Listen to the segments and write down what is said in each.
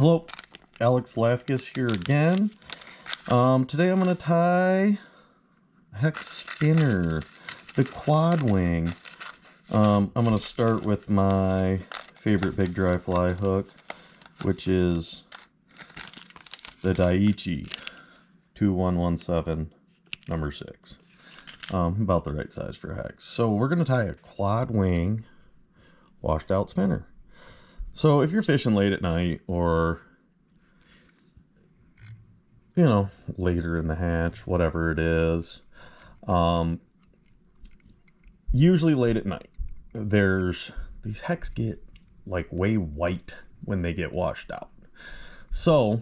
Hello, Alex Lafkus here again. Today I'm going to tie a hex spinner, the quad wing. I'm going to start with my favorite big dry fly hook, which is the Daiichi 2117 number 6. About the right size for hex. So we're going to tie a quad wing washed out spinner. So if you're fishing late at night or, you know, later in the hatch, whatever it is, usually late at night, these hex get like way white when they get washed out. So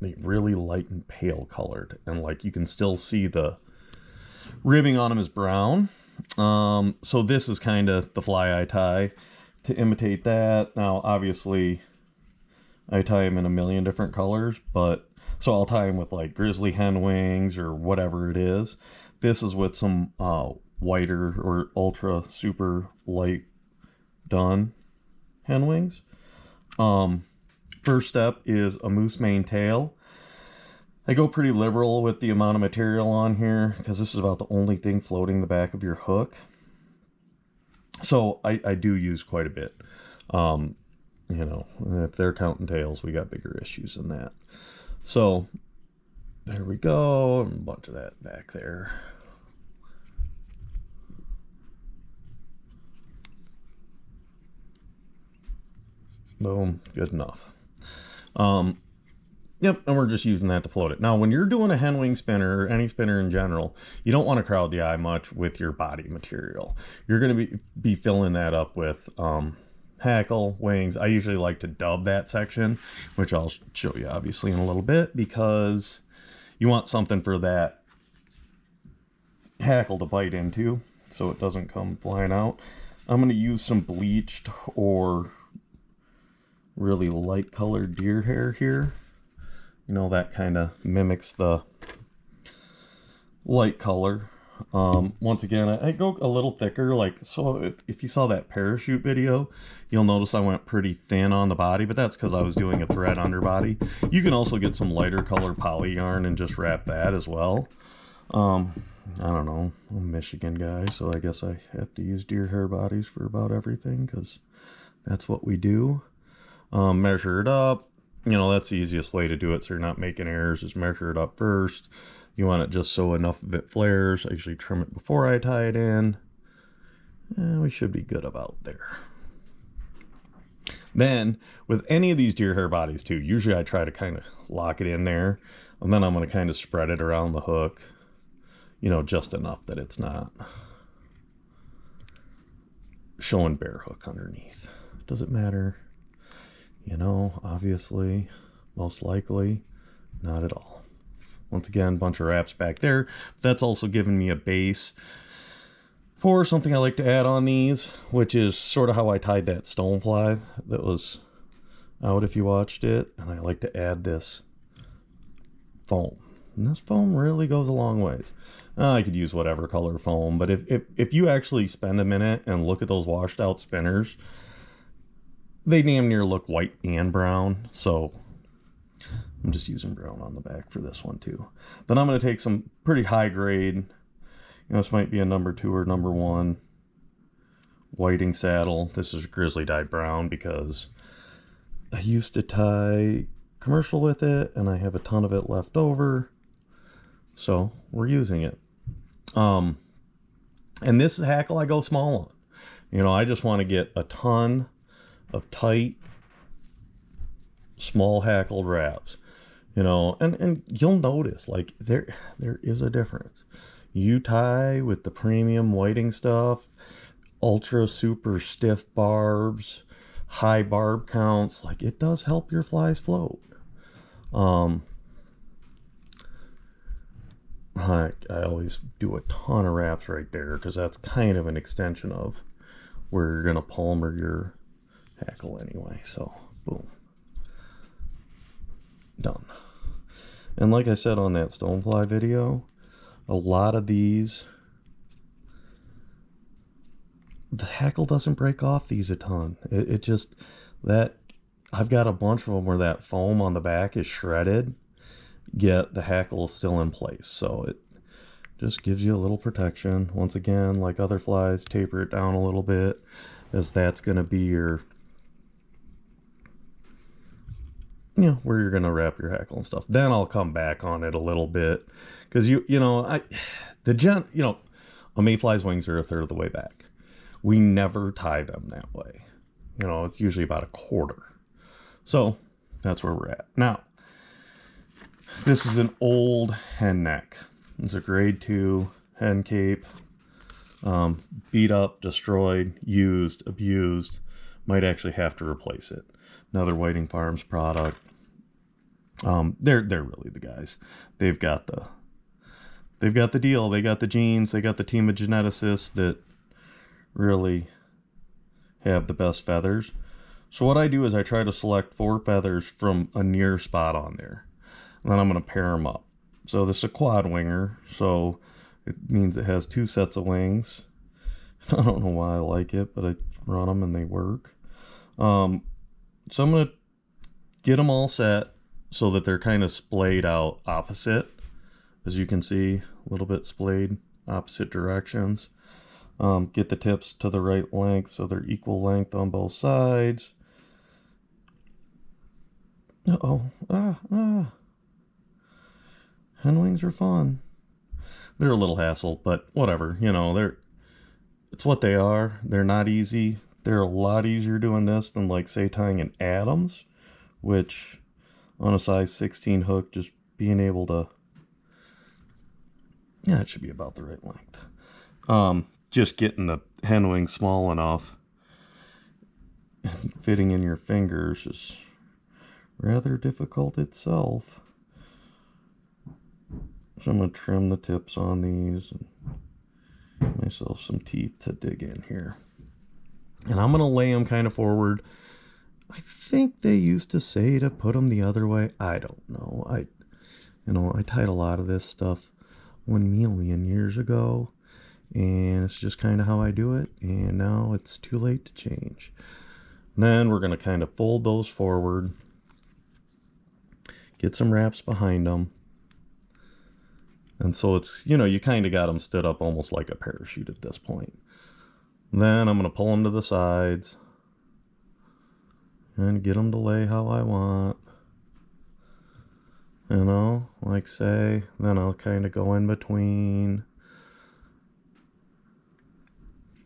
they really light and pale colored, and like you can still see the ribbing on them is brown. So this is kind of the fly I tie to imitate that. Now obviously I tie them in a million different colors, but so I'll tie them with like grizzly hen wings or whatever it is. This is with some whiter or ultra super light dun hen wings. First step is a moose mane tail. I go pretty liberal with the amount of material on here because this is about the only thing floating the back of your hook. So I do use quite a bit. You know, if they're counting tails, we got bigger issues than that. So there we go. A bunch of that back there. Boom, good enough. Yep, and we're just using that to float it. Now, when you're doing a hen wing spinner, or any spinner in general, you don't want to crowd the eye much with your body material. You're going to be filling that up with hackle, wings. I usually like to dub that section, which I'll show you obviously in a little bit, because you want something for that hackle to bite into so it doesn't come flying out. I'm going to use some bleached or really light colored deer hair here. You know, that kind of mimics the light color. Once again, I go a little thicker, like, so if you saw that parachute video, you'll notice I went pretty thin on the body, but that's because I was doing a thread underbody. You can also get some lighter color poly yarn and just wrap that as well. I don't know, I'm a Michigan guy, so I guess I have to use deer hair bodies for about everything because that's what we do. Measure it up. You know, that's the easiest way to do it so you're not making errors, is measure it up first. You want it just so enough of it flares. I usually trim it before I tie it in. And we should be good about there. Then, with any of these deer hair bodies too, usually I try to kind of lock it in there. And then I'm going to kind of spread it around the hook. You know, just enough that it's not showing bare hook underneath. Does it matter? You know, obviously, most likely, not at all. Once again, bunch of wraps back there. That's also giving me a base for something I like to add on these, which is sort of how I tied that stonefly that was out if you watched it. And I like to add this foam. And this foam really goes a long ways. I could use whatever color foam, but if you actually spend a minute and look at those washed out spinners, they damn near look white and brown, so I'm just using brown on the back for this one too. Then I'm going to take some pretty high grade, you know, this might be a number 2 or number 1 whiting saddle. This is grizzly dyed brown because I used to tie commercial with it and I have a ton of it left over, so we're using it. And this hackle I go small on. You know, I just want to get a ton of tight, small hackled wraps, you know, and you'll notice like there is a difference. You tie with the premium whiting stuff, ultra super stiff barbs, high barb counts, like it does help your flies float. I always do a ton of wraps right there because that's kind of an extension of where you're gonna palmer your hackle anyway. So boom, done. And like I said on that stonefly video, a lot of these, the hackle doesn't break off these a ton. It just, that I've got a bunch of them where that foam on the back is shredded, yet the hackle is still in place. So it just gives you a little protection. Once again, like other flies, taper it down a little bit, as that's going to be your, where you're going to wrap your hackle and stuff. Then I'll come back on it a little bit, because a mayfly's wings are a third of the way back. We never tie them that way. It's usually about a quarter. So that's where we're at. Now, this is an old hen neck. It's a grade 2 hen cape. Beat up, destroyed, used, abused. Might actually have to replace it. Another Whiting Farms product. They're really the guys. They've got the deal. They got the genes. They got the team of geneticists that really have the best feathers. So what I do is I try to select 4 feathers from a near spot on there. And then I'm going to pair them up. So this is a quad winger, so it means it has 2 sets of wings. I don't know why I like it, but I run them and they work. So I'm going to get them all set so that they're kind of splayed out opposite. As you can see, a little bit splayed opposite directions. Get the tips to the right length so they're equal length on both sides. Hen wings are fun. They're a little hassle, but whatever. It's what they are. They're not easy. They're a lot easier doing this than, like, say, tying an Adams, which on a size 16 hook, just being able to, it should be about the right length. Just getting the hen wing small enough and fitting in your fingers is rather difficult itself. So I'm going to trim the tips on these and give myself some teeth to dig in here. And I'm going to lay them kind of forward. I think they used to say to put them the other way. I don't know. I tied a lot of this stuff 1,000,000 years ago, and it's just kind of how I do it, and now it's too late to change. And then we're going to kind of fold those forward, get some wraps behind them, and so it's, you kind of got them stood up almost like a parachute at this point. And then I'm going to pull them to the sides and get them to lay how I want. Like say, then I'll kind of go in between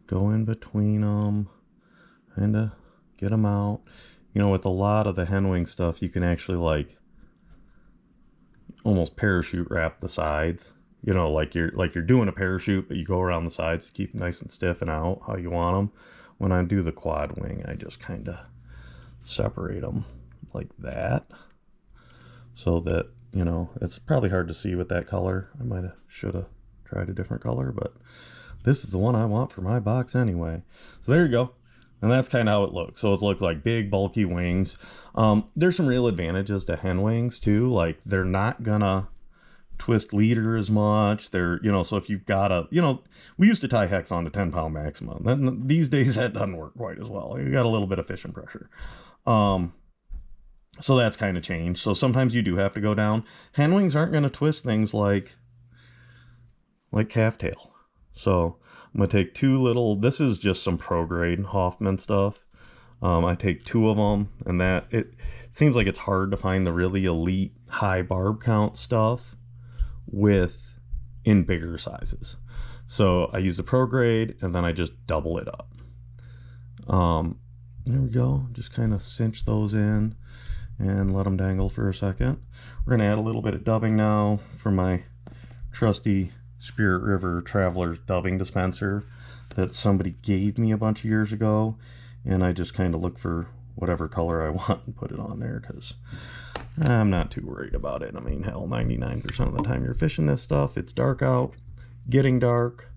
them, kind of get them out. With a lot of the hen wing stuff, you can actually, like, almost parachute wrap the sides. Like you're doing a parachute, but you go around the sides to keep them nice and stiff and out how you want them. When I do the quad wing, I just kind of separate them like that, so that, it's probably hard to see with that color. I should have tried a different color, but this is the one I want for my box anyway. So there you go. And that's kind of how it looks. So it looks like big, bulky wings. There's some real advantages to hen wings too. Like, they're not gonna twist leader as much. They're, so if you've got we used to tie hex on to 10-pound maximum. Then these days that doesn't work quite as well. You got a little bit of fishing pressure. So that's kind of changed. So sometimes you do have to go down. Hen wings aren't going to twist things like calf tail. So I'm going to take 2 little, this is just some pro grade Hoffman stuff. I take 2 of them, and it seems like it's hard to find the really elite high barb count stuff in bigger sizes. So I use the pro grade, and then I just double it up. There we go. Just kind of cinch those in and let them dangle for a second. We're going to add a little bit of dubbing now from my trusty Spirit River Traveler's dubbing dispenser that somebody gave me a bunch of years ago, and I just kind of look for whatever color I want and put it on there, because I'm not too worried about it. I mean, hell, 99% of the time you're fishing this stuff, it's dark out, getting dark.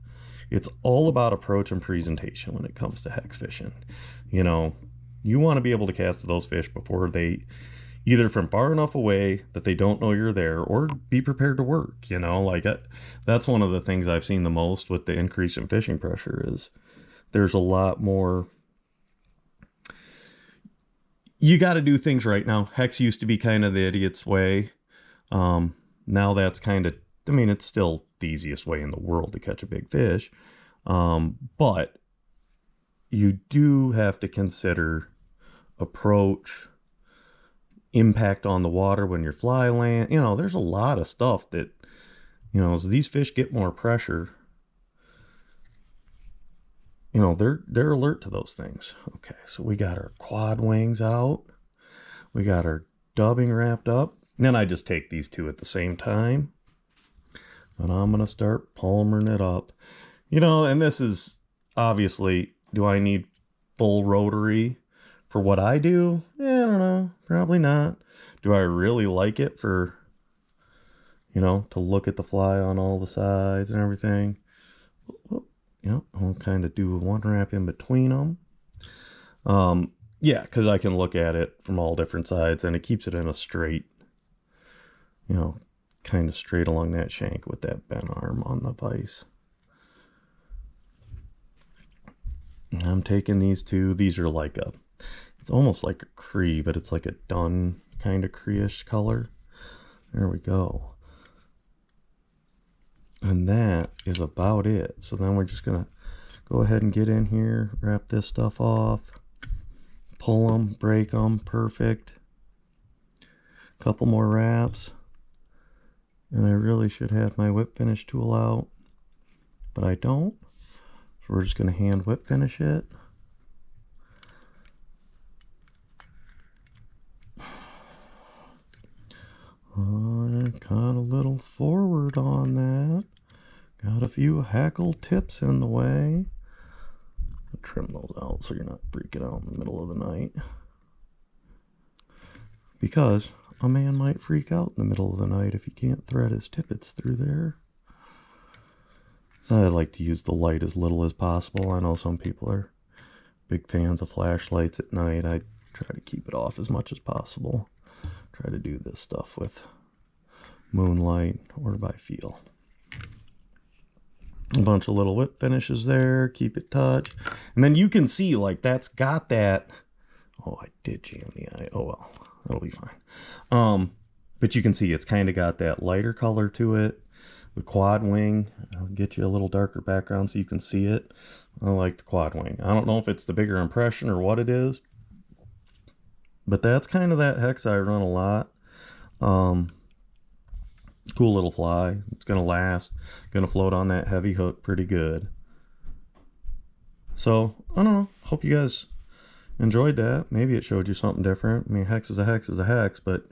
It's all about approach and presentation when it comes to hex fishing. You want to be able to cast those fish before they, either from far enough away that they don't know you're there, or be prepared to work. That's one of the things I've seen the most with the increase in fishing pressure is there's a lot more, you got to do things right now. Hex used to be kind of the idiot's way. Now that's kind of, I mean, it's still the easiest way in the world to catch a big fish. But you do have to consider approach, impact on the water when your fly land. You know, there's a lot of stuff that, you know, as these fish get more pressure, you know, they're alert to those things. Okay, so we got our quad wings out. We got our dubbing wrapped up. And then I just take these two at the same time. And I'm going to start palmering it up. You know, and this is obviously, do I need full rotary for what I do? I don't know. Probably not. Do I really like it for, you know, to look at the fly on all the sides and everything? Yeah, I'll kind of do one wrap in between them. Yeah, because I can look at it from all different sides and it keeps it in a straight, you know, kind of straight along that shank with that bent arm on the vise. And I'm taking these two. These are like a, it's almost like a cree, but it's like a dun kind of cree-ish color. There we go. And that is about it. So then we're just going to go ahead and get in here, wrap this stuff off, pull them, break them, perfect. Couple more wraps. And I really should have my whip finish tool out, but I don't. So we're just going to hand whip finish it. I got a little forward on that. Got a few hackle tips in the way. I'll trim those out so you're not freaking out in the middle of the night. Because a man might freak out in the middle of the night if he can't thread his tippets through there. So I like to use the light as little as possible. I know some people are big fans of flashlights at night. I try to keep it off as much as possible. Try to do this stuff with moonlight or by feel. A bunch of little whip finishes there. Keep it touch. And then you can see, like, that's got that. Oh, I did jam the eye. Oh, well. That'll be fine. But you can see it's kind of got that lighter color to it. The quad wing, I'll get you a little darker background so you can see it. I like the quad wing. I don't know if it's the bigger impression or what it is, but that's kind of that hex I run a lot. Cool little fly. It's going to last. Going to float on that heavy hook pretty good. So, I don't know. Hope you guys enjoyed that. Maybe it showed you something different. I mean, hex is a hex is a hex, but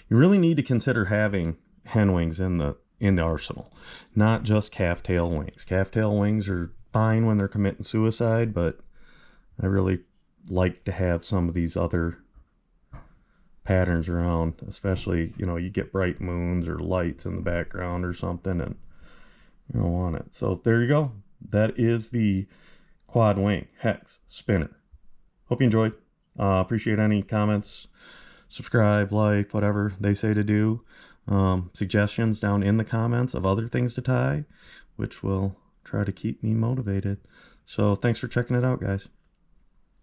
you really need to consider having hen wings in the arsenal, not just calf tail wings. Calf tail wings are fine when they're committing suicide, but I really like to have some of these other patterns around, especially, you know, you get bright moons or lights in the background or something and you don't want it. So there you go. That is the quad wing hex spinner. Hope you enjoyed. Appreciate any comments, subscribe, like, whatever they say to do. Suggestions down in the comments of other things to tie, which will try to keep me motivated. So thanks for checking it out, guys.